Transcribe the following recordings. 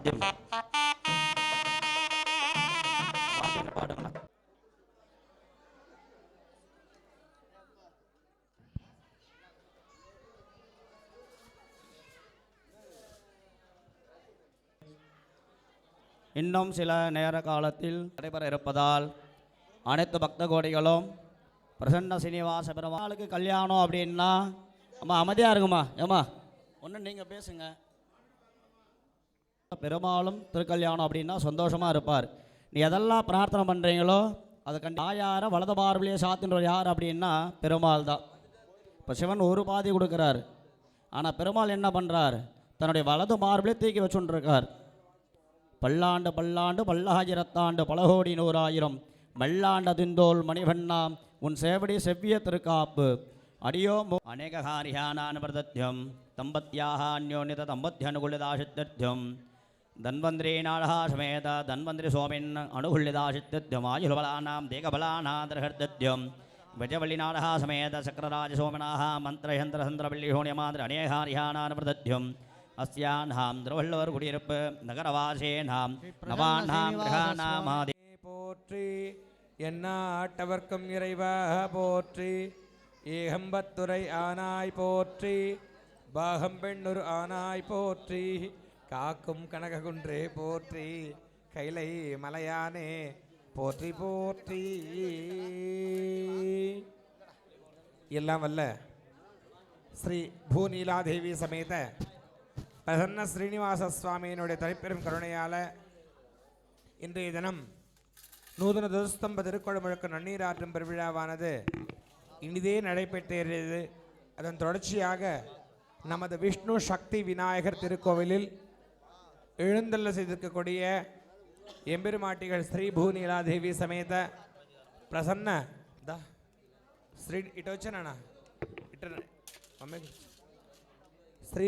இன்னும் சில நேர காலத்தில் நடைபெற இருப்பதால் அனைத்து பக்த கோடிகளும் பிரசன்ன சீனிவாச பெருமாளுக்கு கல்யாணம் அப்படின்னா அம்மா அமைதியாக இருக்குமா ஏம்மா ஒன்று நீங்கள் பேசுங்க. பெருமாளும் திருக்கல்யாணம் அப்படின்னா சந்தோஷமாக இருப்பார். நீ எதெல்லாம் பிரார்த்தனை பண்ணுறீங்களோ அதை கண்டு ஆயார வலது மார்பிலேயே சாத்தின்றவர் யார் அப்படின்னா பெருமாள் தான். இப்போ சிவன் ஒரு பாதி கொடுக்குறார், ஆனால் பெருமாள் என்ன பண்ணுறார், தன்னுடைய வலது மார்பிலே தூக்கி வச்சுருக்கார். பல்லாண்டு பல்லாண்டு பல்லாயிரத்தாண்டு பலகோடி நூறாயிரம் மல்லாண்ட திந்தோல் மணிவண்ணாம் உன் சேவடி செவ்விய திருக்காப்பு அடியோ அநேகாரியானான் பிரதத்யம் தம்பத்தியாக அந்யோன்யத தம்பத்தியனுகுள்ளிதாசித்தத்யம் தன்வந்திரீநாளா சமேத தன்வந்திரி சோமின் அனுகுள்ளிதாசித்தத்யம் ஆயுர்பலானாம் தேகபலானாதர்ஹர்தத்யம் விஜவள்ளிநாளா சமேத சக்கரராஜ சோமனாக மந்திரயந்திரசந்திரவல்லிஹோணியமாந்திர அநேகாரியானான் பிரதத்யம் அஸ்யானாம் திருவள்ளுவர் குடியிருப்பு நகரவாசேனாம் நவானாம் கிரகானாமாதி போற்றி. எந்நாட்டவர்க்கும் இறைவா போற்றி. ஏகம்பத்துரை ஆனாய் போற்றி. பாகம் பெண்ணொரு ஆனாய் போற்றி. காக்கும் கனககுன்றே போற்றி. கைலை மலையானே போற்றி போற்றி. எல்லாம் வல்ல ஸ்ரீ பூநீலாதேவி சமேத பிரசன்ன ஸ்ரீனிவாச சுவாமியினுடைய தனிப்பெரும் கருணையால் இன்றைய தினம் நூதன துஸ்தம்ப திருக்குழம்புக்கு நன்னீர் ஆற்றும் பெருவிழாவானது இனிதே நடைபெற்றது. அதன் தொடர்ச்சியாக நமது விஷ்ணு சக்தி விநாயகர் திருக்கோவிலில் எழுந்தள்ள செய்திருக்கக்கூடிய எம்பெருமாட்டிகள் ஸ்ரீ பூநீலாதேவி சமேத பிரசன்ன ஸ்ரீ இட்டு வச்சேனா ஸ்ரீ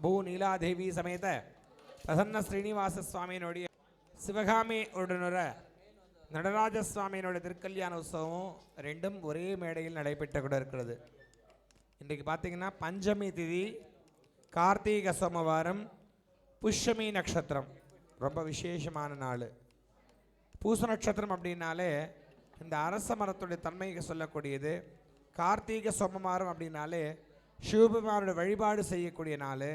பூநீலாதேவி சமேத பிரசன்ன ஸ்ரீனிவாச சுவாமியினுடைய சிவகாமி உடனுற நடராஜ சுவாமியினுடைய திருக்கல்யாண உற்சவம் ரெண்டும் ஒரே மேடையில் நடைபெற்று கூட இருக்கிறது. இன்றைக்கு பார்த்தீங்கன்னா பஞ்சமி திதி, கார்த்திகை சோமவாரம், புஷ்யமி நட்சத்திரம், ரொம்ப விசேஷமான நாள். பூச நட்சத்திரம் அப்படின்னாலே இந்த அரச மரத்துடைய தன்மைக்கு சொல்லக்கூடியது. கார்த்திகை சோமவாரம் அப்படின்னாலே சிவபெருமானுடைய வழிபாடு செய்யக்கூடிய நாள்.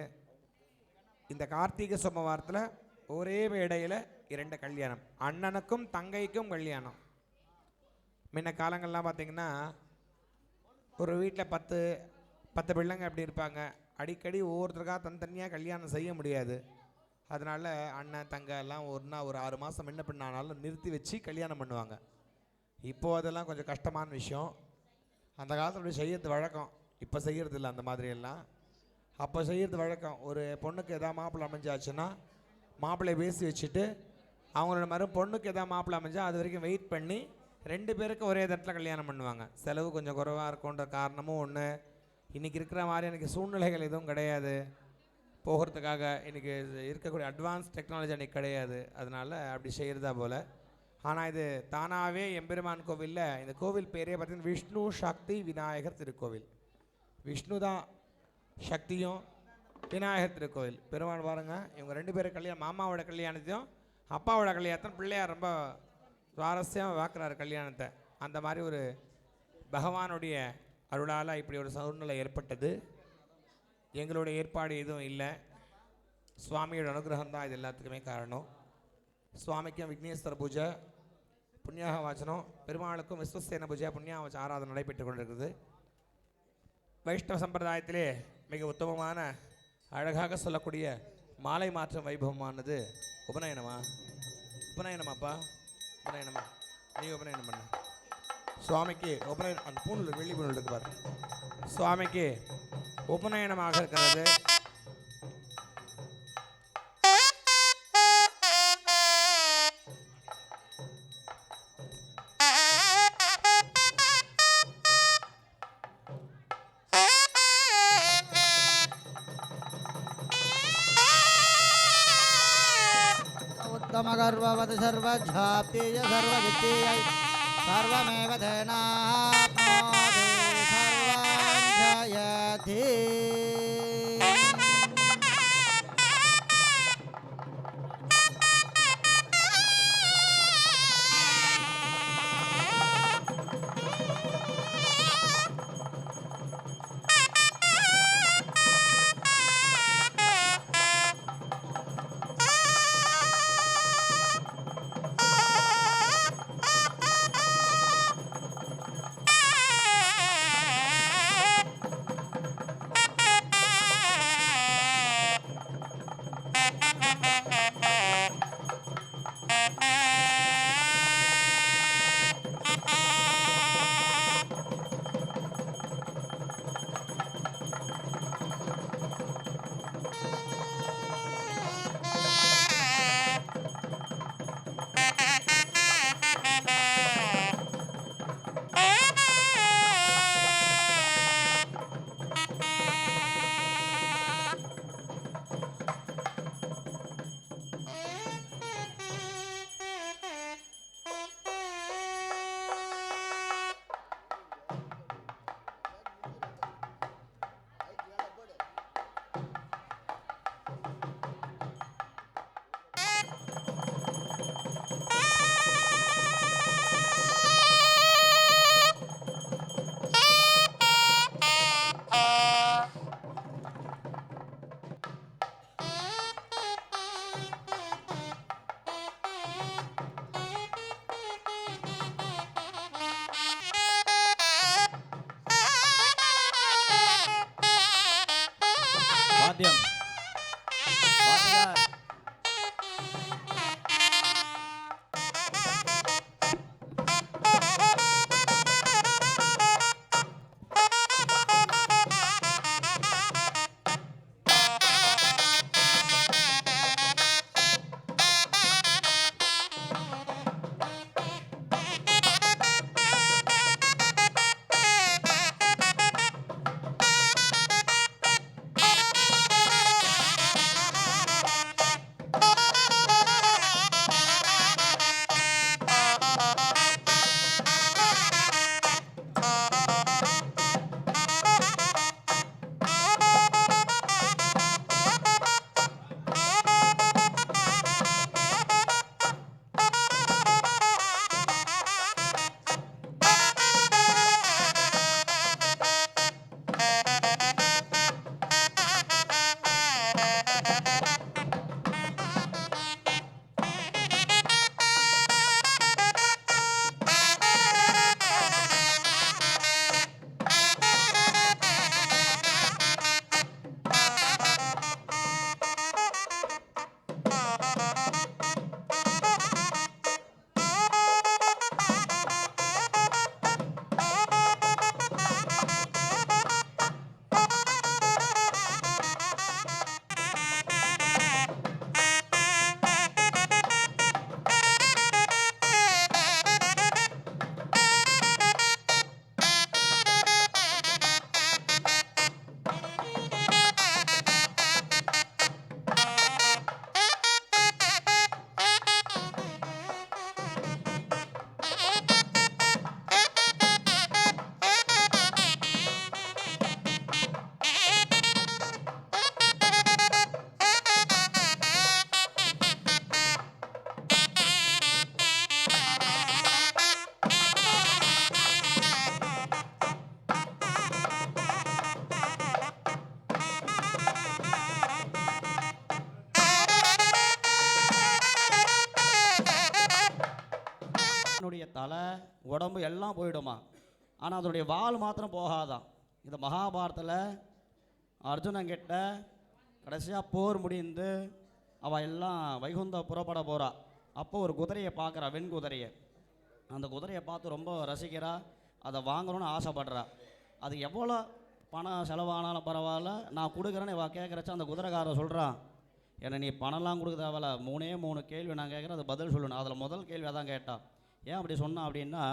இந்த கார்த்திகை சோமவாரத்தில் ஒரே மேடையில் 2 கல்யாணம், அண்ணனுக்கும் தங்கைக்கும் கல்யாணம். முன்ன காலங்கள்லாம் பார்த்திங்கன்னா ஒரு வீட்டில் 10 பிள்ளைங்க அப்படி இருப்பாங்க. அடிக்கடி ஒவ்வொருத்தருக்காக தனித்தனியாக கல்யாணம் செய்ய முடியாது. அதனால் அண்ணன் தங்கை எல்லாம் ஒரு 6 மாதம் முன்ன பின்னானாலும் நிறுத்தி வச்சு கல்யாணம் பண்ணுவாங்க. இப்போது அதெல்லாம் கொஞ்சம் கஷ்டமான விஷயம். அந்த காலத்தில் அப்படி செய்யறது வழக்கம், இப்போ செய்கிறது இல்லை அந்த மாதிரியெல்லாம். அப்போ செய்கிறது வழக்கம். ஒரு பொண்ணுக்கு எதாவது மாப்பிள்ளை அமைஞ்சாச்சுன்னா மாப்பிள்ளையை பேசி வச்சுட்டு அவங்களோட பொண்ணுக்கு எதாவது மாப்பிள்ளை அமைஞ்சா அது வரைக்கும் வெயிட் பண்ணி 2 பேருக்கு ஒரே இடத்துல கல்யாணம் பண்ணுவாங்க. செலவு கொஞ்சம் குறைவாக இருக்குன்ற காரணமும் ஒன்று. இன்றைக்கி இருக்கிற மாதிரி எனக்கு சூழ்நிலைகள் எதுவும் கிடையாது போகிறதுக்காக. இன்றைக்கி இருக்கக்கூடிய அட்வான்ஸ் டெக்னாலஜி அன்றைக்கி கிடையாது. அதனால் அப்படி செய்கிறதா போல். ஆனால் இது தானாகவே எம்பெருமான் கோவிலில், இந்த கோவில் பேரே பார்த்திங்கன்னா விஷ்ணு சக்தி விநாயகர் திருக்கோவில். விஷ்ணு தான் சக்தியும், விநாயகர் திருக்கோவில். பெருமாள் பாருங்கள், இவங்க 2 பேரும் கல்யாணம், மாமாவோட கல்யாணத்தையும் அப்பாவோட கல்யாணத்தையும் பிள்ளையார் ரொம்ப சுவாரஸ்யமாக பார்க்குறாரு கல்யாணத்தை. அந்த மாதிரி ஒரு பகவானுடைய அருளால் இப்படி ஒரு சூழ்நிலை ஏற்பட்டது. எங்களுடைய ஏற்பாடு எதுவும் இல்லை, சுவாமியோட அனுகிரகம் தான் இது எல்லாத்துக்குமே காரணம். சுவாமிக்கும் விக்னேஸ்வர பூஜை, புண்ணியாக வாசனம், பெருமாளுக்கும் விஸ்வசேன பூஜை, புண்ணியாக ஆராதனை நடைபெற்று கொண்டிருக்குது. வைஷ்ணவ சம்பிரதாயத்திலே மிக உத்தமமான அழகாக சொல்லக்கூடிய மாலை மாற்றம் வைபவமானது உபநயனமா? உபநயனமாப்பா, உபநயனமா? நீ உபநயனம் பண்ண சுவாமிக்கு உபநயனம். அந்த பூணில் வெள்ளி பூணில் இருக்கு பாரு, சுவாமிக்கு உபநயனமாக இருக்கிறது. उत्तमगर्ववत् सर्वझाप्तेय सर्वजित्तेय सर्वमेव तेनाप्नोति सर्वं जयति। வாத்தியம் வாத்தியார். அதனுடைய தலை உடம்பு எல்லாம் போயிடுமா, ஆனால் அதனுடைய வால் மாத்திரம் போகாதான். இந்த மகாபாரத்தில் அர்ஜுனன் கிட்ட கடைசியாக போர் முடிந்து அவள் எல்லாம் வைகுந்த புறப்பட போகிறா. அப்போ ஒரு குதிரையை பார்க்குறா, வெண்குதிரையை. அந்த குதிரையை பார்த்து ரொம்ப ரசிக்கிறா, அதை வாங்கணும்னு ஆசைப்படுறா. அது எவ்வளோ பணம் செலவானாலும் பரவாயில்ல, நான் கொடுக்குறேன்னு இவள் கேட்குறச்சா அந்த குதிரைக்காரன் சொல்கிறான், என்னை நீ பணம்லாம் கொடுக்க தேவையில்ல, 3 கேள்வி நான் கேட்குறேன், அது பதில் சொல்லணும். அதில் முதல் கேள்வி அதான் கேட்டான். ஏன் அப்படி சொன்னான் அப்படின்னா,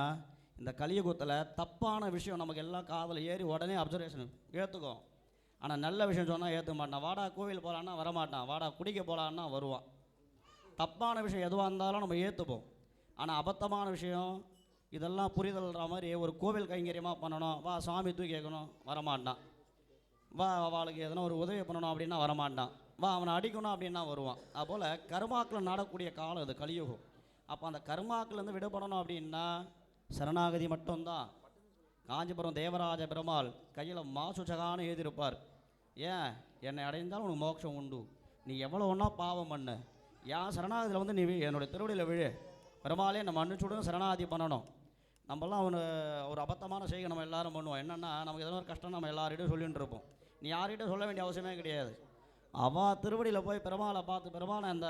இந்த கலியுகத்தில் தப்பான விஷயம் நமக்கு எல்லாம் காதில் ஏறி உடனே அப்சர்வேஷன் ஏற்றுக்கும். ஆனால் நல்ல விஷயம் சொன்னால் ஏற்றுக்க மாட்டான். வாடா கோவில் போகலான்னா வரமாட்டான், வாடா குடிக்க போகலான்னா வருவான். தப்பான விஷயம் எதுவாக இருந்தாலும் நம்ம ஏற்றுப்போம். ஆனால் அபத்தமான விஷயம் இதெல்லாம் புரிதல்ற மாதிரி ஒரு கோவில் கைங்கரியமாக பண்ணணும், வா சாமி தூக்கி கேட்கணும், வரமாட்டான். வா அவளுக்கு எதனா ஒரு உதவி பண்ணணும் அப்படின்னா வரமாட்டான். வா அவனை அடிக்கணும் அப்படின்னா வருவான். அதுபோல் கர்மாக்கள் நடக்கூடிய காலம் இது கலியுகம். அப்போ அந்த கர்மாக்கள்லேருந்து விடுபடணும் அப்படின்னா சரணாகதி மட்டும்தான். காஞ்சிபுரம் தேவராஜ பெருமாள் கையில் மாசுச்சகான்னு எழுதியிருப்பார். ஏன் என்னை அடைந்தால் உனக்கு மோட்சம் உண்டு, நீ எவ்வளோ ஒன்றா பாவம் பண்ணு, ஏன் சரணாகதியில் வந்து நீ என்னுடைய திருவடியில் விழு, பெருமாளே நம்ம மன்னிச்சுடும் சரணாகதி பண்ணணும். நம்மளாம் ஒரு அபத்தமான செய்கை நம்ம எல்லாரும் பண்ணுவோம். என்னென்னா நமக்கு எதனா ஒரு கஷ்டம் நம்ம எல்லார்கிட்டையும் சொல்லிட்டு இருப்போம். நீ யார்கிட்ட சொல்ல வேண்டிய அவசியமே கிடையாது. அவள் திருவடியில் போய் பெருமாளை பார்த்து, பெருமாளை அந்த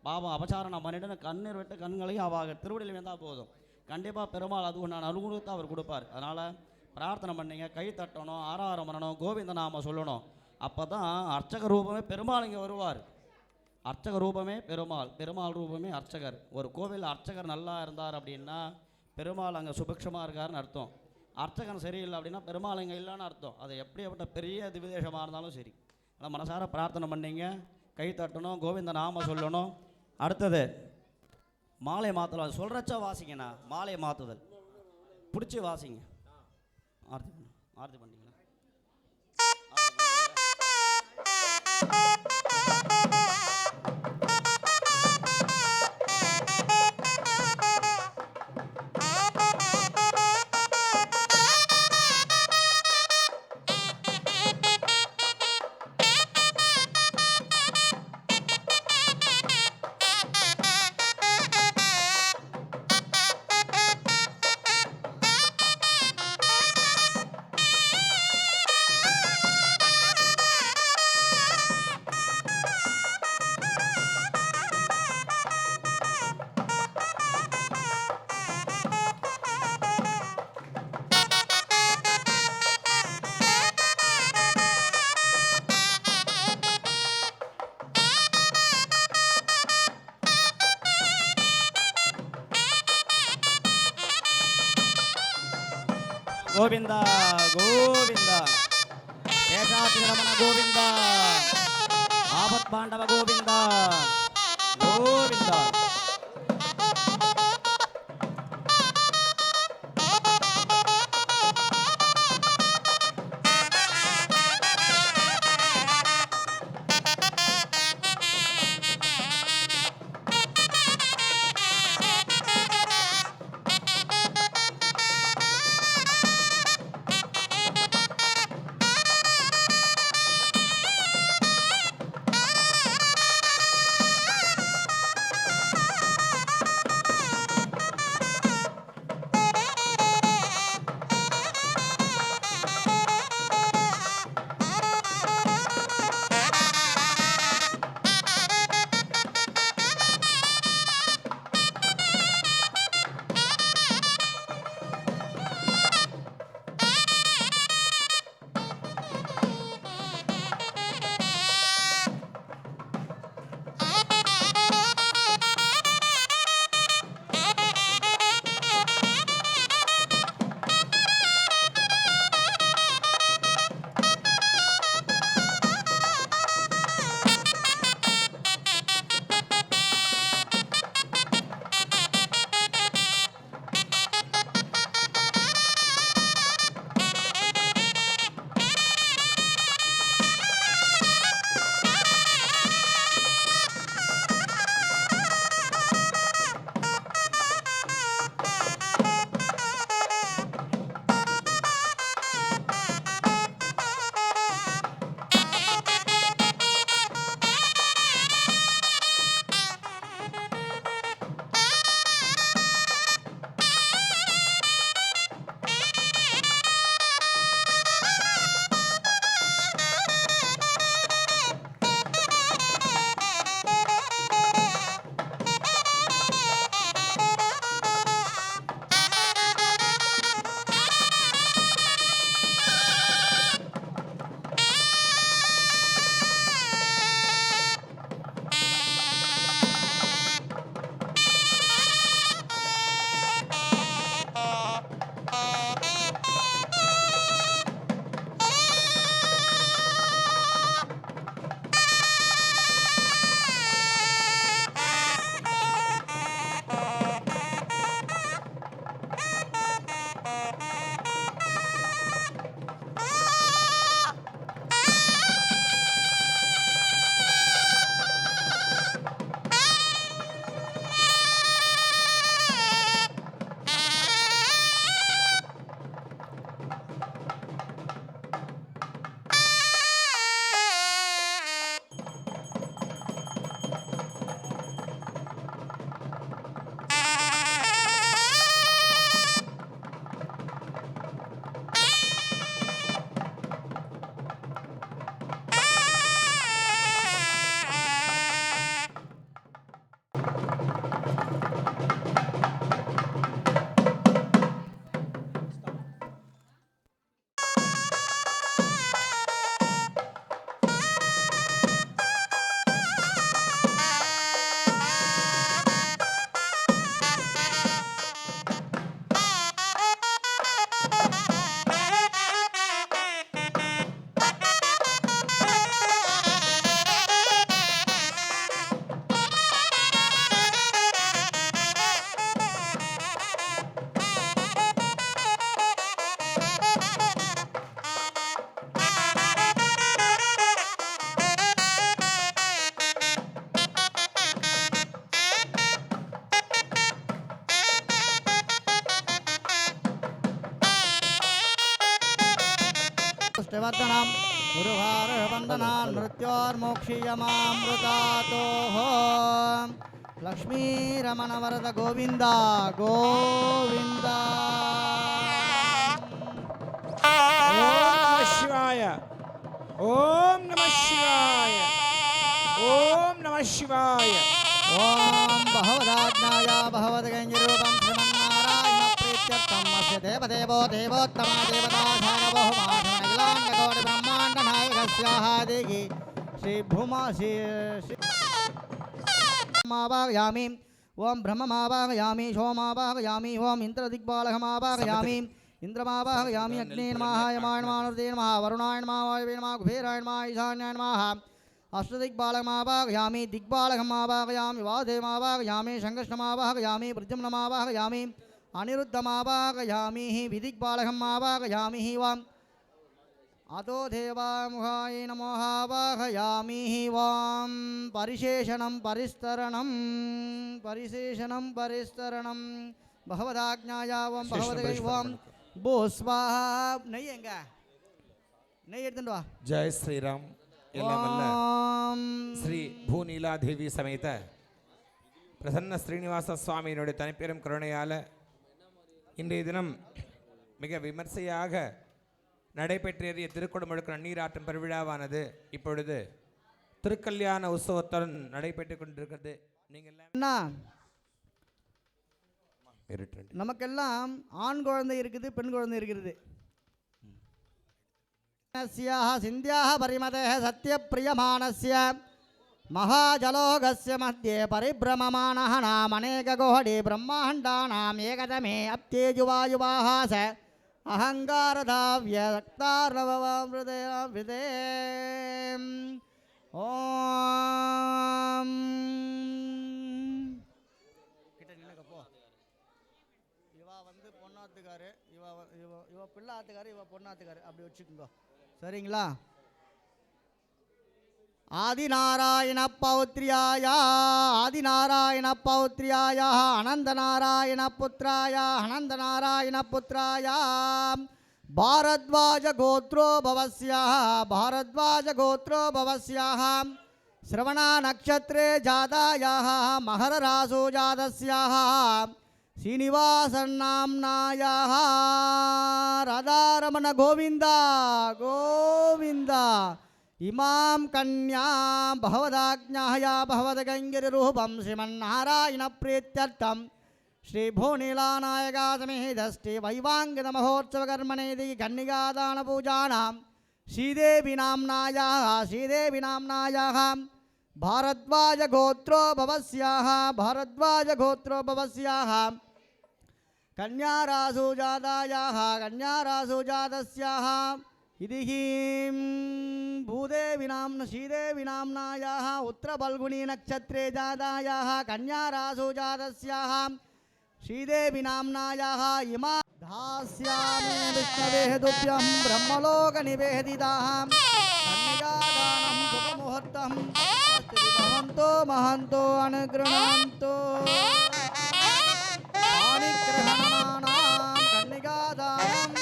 பாவம் அபச்சாரம் நான் பண்ணிட்டு கண்ணீர் விட்டு கண்களையும் அவள் திருவடியில் வந்தால் போதும், கண்டிப்பாக பெருமாள் அது நான் அனுகூலத்தை அவர் கொடுப்பார். அதனால் பிரார்த்தனை பண்ணிங்க, கை தட்டணும், ஆராதனை பண்ணணும், கோவிந்த நாம சொல்லணும். அப்போ தான் அர்ச்சக ரூபமே பெருமாள் இங்கே வருவார். அர்ச்சக ரூபமே பெருமாள், பெருமாள் ரூபமே அர்ச்சகர். ஒரு கோவில் அர்ச்சகர் நல்லா இருந்தார் அப்படின்னா பெருமாள் அங்கே சுபிக்ஷமாக இருக்காருன்னு அர்த்தம். அர்ச்சகன் சரியில்லை அப்படின்னா பெருமாள் இங்கே இல்லைன்னு அர்த்தம். அது எப்படிப்பட்ட பெரிய திவிதேசமாக இருந்தாலும் சரி. ஆனால் மனசார பிரார்த்தனை பண்ணிங்க, கை தட்டணும், கோவிந்த நாம சொல்லணும். அடுத்தது மாலை மாற்றலாம். சொல்கிறச்சா வாசிங்கண்ணா, மாலை மாற்றுதல் பிடிச்சி வாசிங்க. ஆர்த்தி ஆர்த்தி பண்ணிங்களா? ಗೋವಿಂದ ಗೋವಿಂದ ಶೇಷಾದ್ರಿರಮಣ ಗೋವಿಂದ ಆಪತ್ ಪಾಂಡವ ಗೋವಿಂದ ಗೋವಿಂದ पुष्टिवर्धनं गुरुभारवन्दनान् मृत्योर्मोक्षीयमामृतातोः लक्ष्मीरमणवरद गोविन्द गोविन्द ओम नमः शिवाय ओम नमः शिवाय ओम नमः शिवाय ओम भगवदाज्ञाया भगवद्गञ्जरूपं श्रीमन्नारायणप्रीत्यर्थम् अस्य देवदेवो देवोत्तमा देवताधारबहुमानकोटिब्रह्माण्डनायकस्याहादिगी श्रीभूमा श्रीमावाहयामि ओम ब्रह्ममावाहयामि सोमावाहयामि ओम इन्द्रदिग्बालकमावाहयामि इंद्रमावाहयामि अग्ने नमः यमाय नमः अनर्दे नमः वरुणाय नमः वायवे नमः कुबेराय नमः ईशान्याय नमः अष्टदिग्बालकमावाहयामि दिग्बालकमावाहयामि वादेमावाहयामि शङ्खष्णमावाहयामि प्रद्युम्नमावाहयामि अनिरुद्धमावाहयामि विदिग्बालकमावाहयामि वाम् अतो देवामुखाय नमः वाहयामि वां परिशेषणं परिस्तरणं भगवदाज्ञाया वं भगवदैवं भो स्वाहा नई एंगा नई எடுத்துட்டு வா ஜெய் ஸ்ரீராம். எல்லாம் வல்ல ஓம் ஸ்ரீ பூநீலாதேவி சமேத பிரசன்ன ஸ்ரீனிவாச சுவாமியினுடைய தனிப்பெரும் கருணையால் இன்றைய தினம் மிக விமர்சையாக நடைபெற்றேறிய திருக்குடமுழுக்கு நன்னீராட்டும் பெருவிழாவானது இப்பொழுது திருக்கல்யாண உற்சவத்துடன் நடைபெற்று கொண்டிருக்கிறது. நீங்கள் அண்ணா நமக்கெல்லாம் ஆண் குழந்தை இருக்குது, பெண் குழந்தை இருக்கிறது. சிந்தியாக பரிமதே சத்யப்பிரியமானஸ்ய महाजलोगस्य मध्ये परिभ्रममाणः नाम अनेकगोहडे ब्रह्माण्डानाम् एकतमे अप्तेजुवायुवाः स अहङ्कारधाव्यक्तार्णवहृदे ॐ இவா வந்து பொண்ணாத்துக்காரு, இவ பிள்ளாத்துக்காரு, இவ பொண்ணாத்துக்காரு, அப்படி வச்சுக்கோங்க. சரிங்களா? आदिनारायण पौत्र्याय अनंतनारायण पुत्राय भारद्वाज गोत्रो भवस्याः श्रवणा नक्षत्रे जातायाः मकर रासो जातस्याः श्रीनिवासन्नाम्नायाः राधारमण गोविंद इमां कन्यां भगवदाज्ञाया भगवद्गङ्गिरूपं श्रीमन्नारायण प्रीत्यर्थं श्रीभूनीलानायकासमेधष्टि वैवाङ्गिकमहोत्सवकर्मणेति कन्निकादानपूजानां श्रीदेवी नाम्नायाः भारद्वाजगोत्रो भवस्याः कन्यारासुजातस्याः इदिहीं भूदेवी नाम्ना श्रीदेवी नाम्नायाः उत्तरफल्गुनी नक्षत्रे जातायाः कन्यारासुजातस्याः श्रीदेवी नाम्नायाः इमा दास्यामि विष्णवे तुभ्यं ब्रह्मलोकनिवेदिताः कन्यादानं शुभमुहूर्तं भवन्तो महन्तो अनुगृह्णन्तु पाणिग्रहणानां कन्यादानं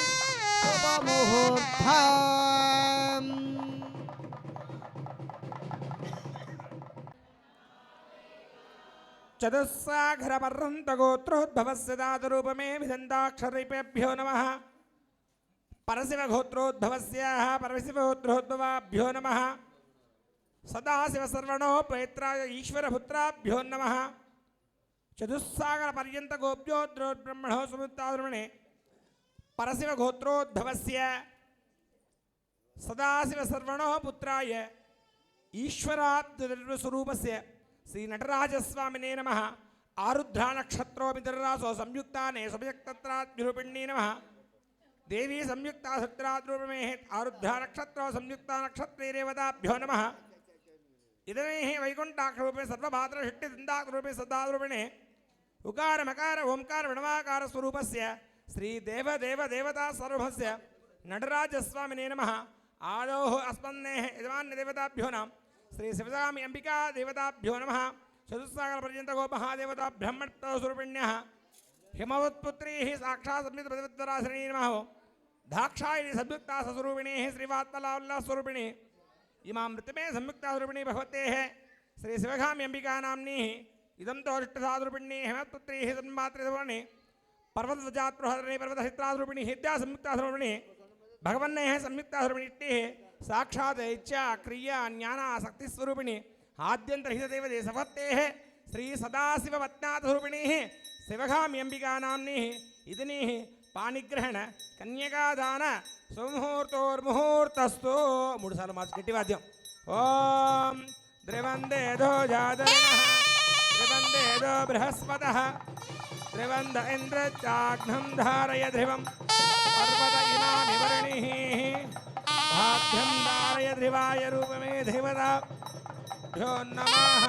चतुस्सागरपर्यन्तगोत्रोद्भवस्य दातरूपमे विदन्ताक्षरिपेभ्यो नमः परशिवगोत्रोद्भवस्याः परशिवगोत्रोद्भवाभ्यो नमः सदाशिवसर्वणोपैत्राय ईश्वरपुत्राभ्यो नमः चतुस्सागरपर्यन्तगोप्योद्रोद्ब्रह्मणो सुमुक्ताद्रुमणे परशिवगोत्रोद्भवस्य सदाशिवसर्वणो पुत्राय ईश्वरात्मस्वरूपस्य श्रीनटराजस्वामिने नमः आरुद्रानक्षत्रोमितररासो संयुक्ताने संयुक्तत्राद्रूपिण्ये नमः देवी संयुक्तासत्राद्रूपमे आरुद्रानक्षत्रो संयुक्ता नक्षत्रे देवताभ्यो नमः इदमेः वैकुण्ठाक्षरूपे सर्वभाद्रषट्टिदन्तारूपे सदारूपिणे उकार मकार ओंकार विणवाकार स्वरूपस्य श्रीदेवदेवता सर्वस्य नटराजस्वामिने नमः आदोः अस्मन्नेः यजमान्यदेवताभ्यो नमः श्री शिवगामी अंबिका देवताभ्यो नमः चतुस्सागरपर्यन्तगो महादेवता ब्रह्मत्वस्वरूपिण्यः हिमवत्पुत्रीः साक्षात् संयुक्तपतिवत्तराश्रिणी नमः दाक्षायणी संयुक्तास्वरूपिणीः श्रीवात्मलाल्लास्वरूपिणी इमां मृतमे संयुक्तास्वरूपिणी भगवतेः श्री शिवगामी अंबिका नाम्नीः इदं तो अष्टसाद्रूपिणी हिमवत्पुत्रीः तन्मात्रेसवर्णे पर्वतजात्रोहरणे पर्वतहित्रास्वरूपिणी हिद्या संयुक्तास्वरूपिणी भगवन्नेः संयुक्तास्वरूपिणी साक्षात् इच्छा क्रिया ज्ञानासक्तिस्वरूपिणी आद्यन्तरहितदेवते सभत्तेः श्री सदाशिववत्नाथरूपिणीः शिवगामी अंबिका नाम्नीः इदनीः पाणिग्रहण कन्यकादान सुमुहूर्तोर्मुहूर्तस्तु मूडु सार्लु मार्चि गट्टिवाद्यं ओम द्रिवन्देदो जातर्णः द्रिवन्देदो बृहस्पतः द्रिवन्द इन्द्रचाग्नं धारय ध्रुवम् पर्वत इमामिवर्णिः भाभ्यं धारय ध्रुवाय रूपमे देवताभ्यो नमः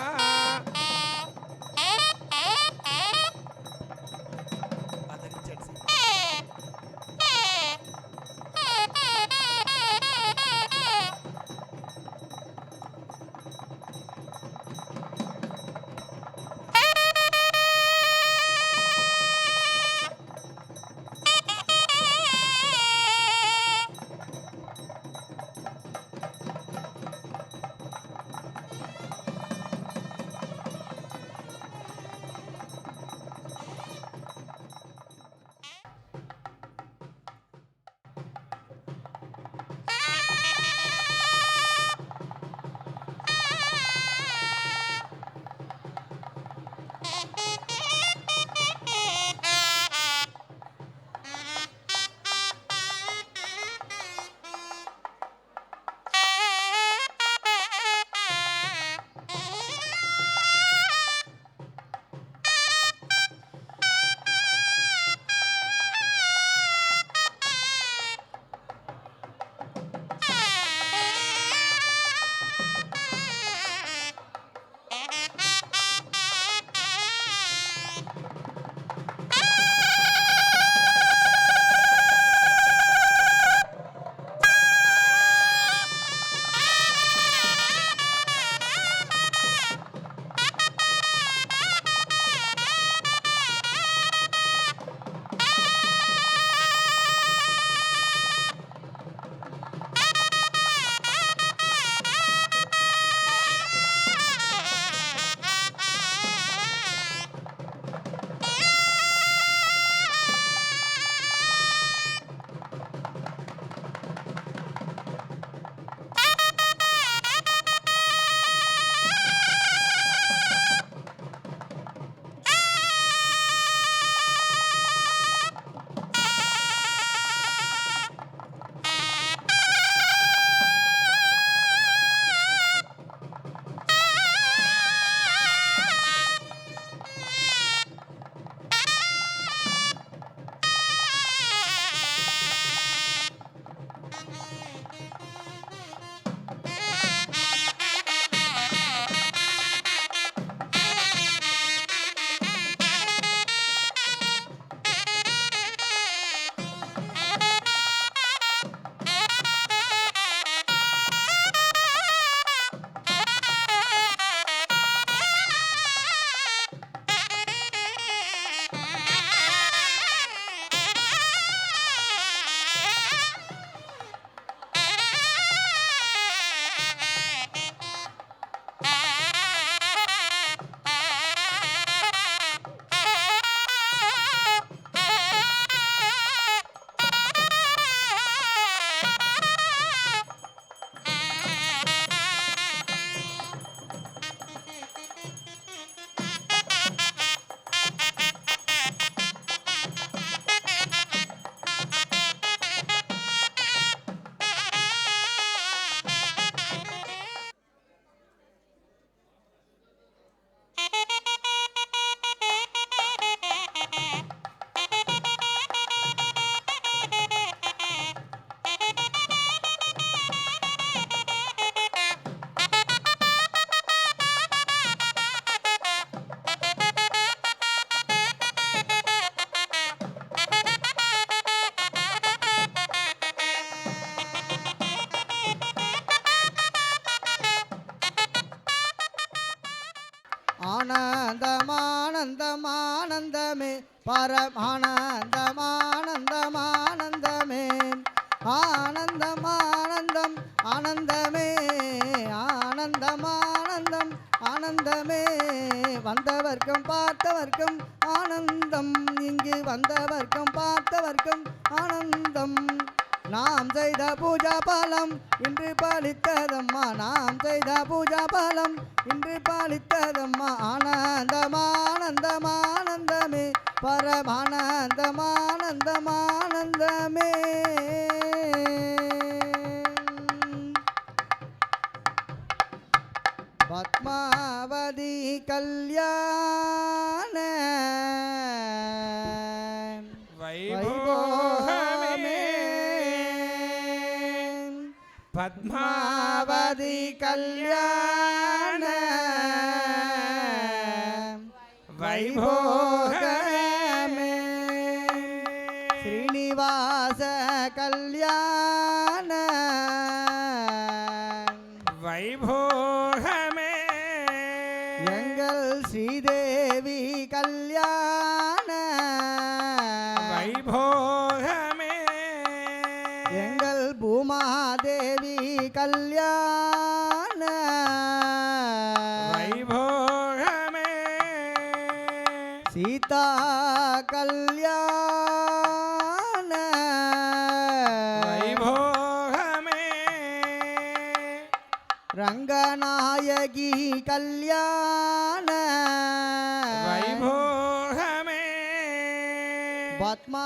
ஆனந்தமானந்தமானந்தமே பரமானந்தமானந்தமானந்தமே ஆனந்தமானந்தம் ஆனந்தமே ஆனந்தமானந்தம் ஆனந்தமே வந்தவர்க்கும் பார்த்தவர்க்கும் ஆனந்தம் இங்கு வந்தவர்க்கும் பார்த்தவர்க்கும் ஆனந்தம் நாம் செய்த பூஜா பலம் இன்று பாலித்ததம்மா நாம் செய்த பூஜா பலம் இன்று பாலித்ததம்மா ஆனந்தமானந்தமானந்தமே பரமானந்தமானந்தமானந்தமே பத்மாவதி கல்யாண வைபோகமே பத்மாவதி கல்யாண வைபோகமே ஸ்ரீனிவாச கல்யாண வைபோகமே எங்கள் ஸ்ரீதேவி கல்யாண வைபோகமே எங்கள் பூமாதேவி கல்யாண வைபோகமே சீதா கல்யாண வைபோகமே ரங்கநாயகி கல்யாண வைபோகமே பத்மா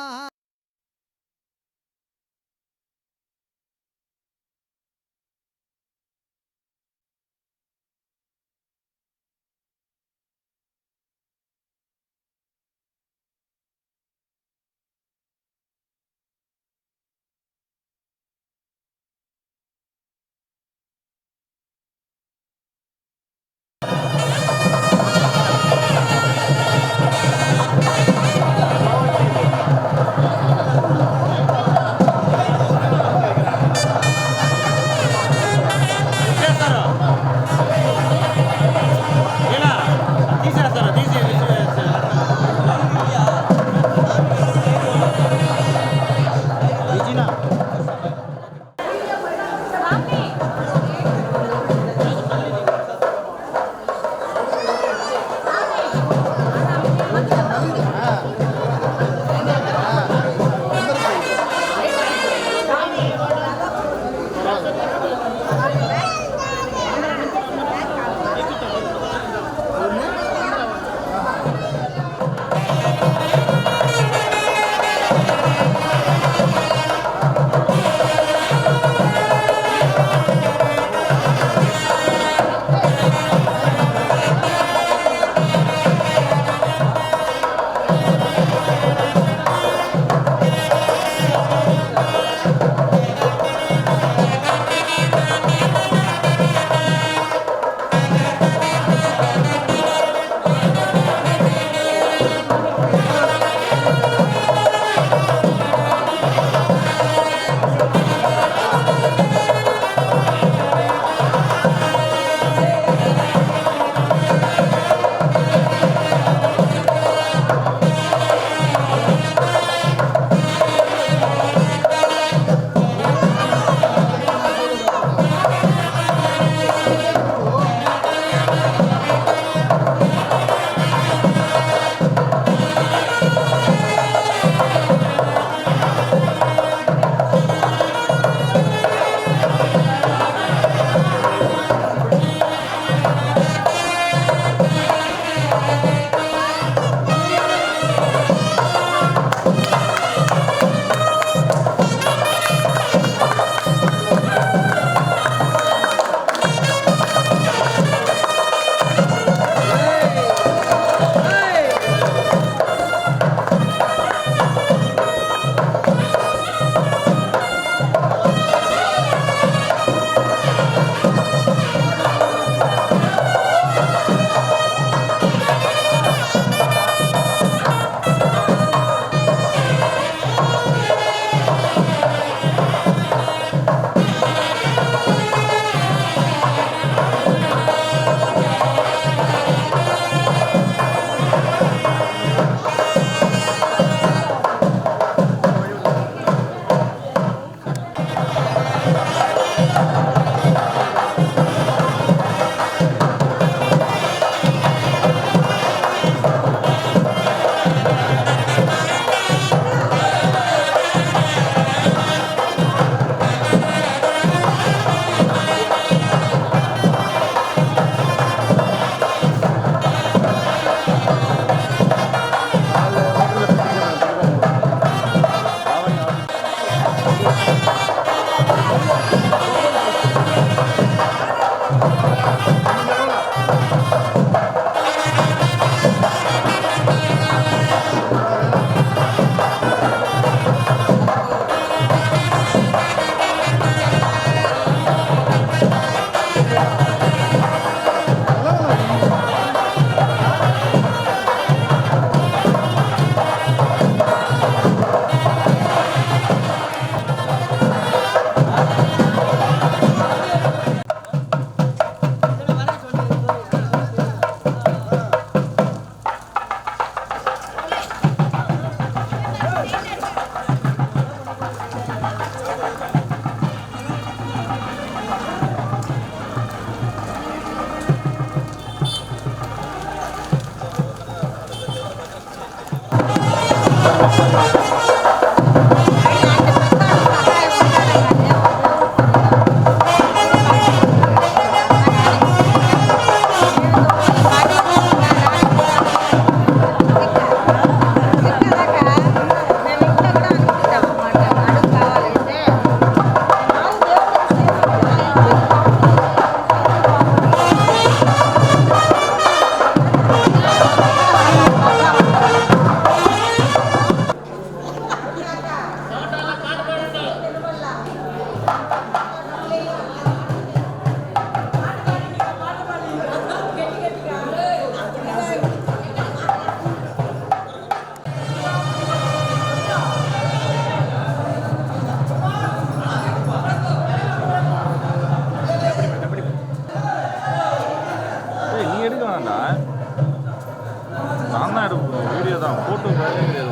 அதான் போட்டு பயங்கர